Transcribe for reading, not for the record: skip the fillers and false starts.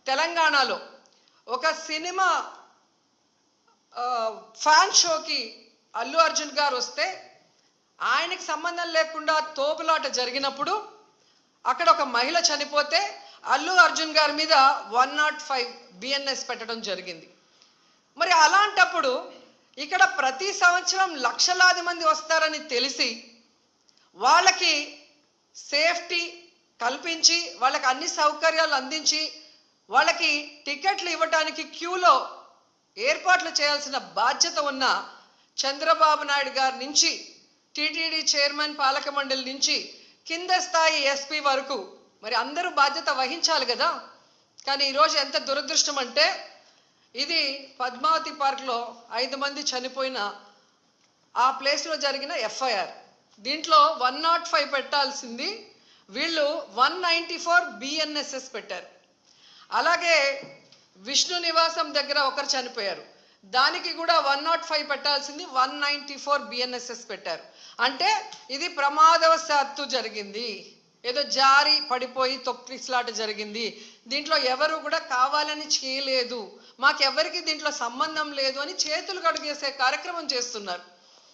తెలంగాణలో ఒక cinema fan షోకి అల్లు అర్జున్ గారు వస్తే ఆయనకి సంబంధం లేకుండా తోపులాట జరిగినప్పుడు అక్కడ ఒక మహిళ చనిపోతే అల్లు అర్జున్ గారి మీద 105 బిఎన్ఎస్ పెట్టడం జరిగింది. మరి అలాంటప్పుడు ఇక్కడ ప్రతి సంవత్సరం లక్షలాది మంది వస్తారని తెలిసి వాళ్ళకి సేఫ్టీ కల్పించి వాళ్ళకి అన్ని సౌకర్యాలు అందించి వాళ్ళకి టికెట్లు ఇవ్వడానికి క్యూలో ఏర్పాట్లు చేయాల్సిన బాధ్యత ఉన్న చంద్రబాబు నాయుడు గారి నుంచి టీటీడీ చైర్మన్ పాలక మండలి నుంచి కింద స్థాయి ఎస్పీ వరకు మరి అందరూ బాధ్యత వహించాలి కదా. కానీ ఈరోజు ఎంత దురదృష్టం అంటే ఇది పద్మావతి పార్క్లో 5 మంది చనిపోయిన ఆ ప్లేస్లో జరిగిన ఎఫ్ఐఆర్. దీంట్లో 105 పెట్టాల్సింది వీళ్ళు 194 బిఎన్ఎస్ఎస్ పెట్టారు. అలాగే విష్ణు నివాసం దగ్గర ఒకరు చనిపోయారు, దానికి కూడా 105 పెట్టాల్సింది 194 బిఎన్ఎస్ఎస్ పెట్టారు. అంటే ఇది ప్రమాదవశాత్తు జరిగింది, ఏదో జారి పడిపోయి తొక్కిసలాట జరిగింది, దీంట్లో ఎవరు కూడా కావాలని చేయలేదు, మాకెవరికి దీంట్లో సంబంధం లేదు అని చేతులు కడిగేసే కార్యక్రమం చేస్తున్నారు.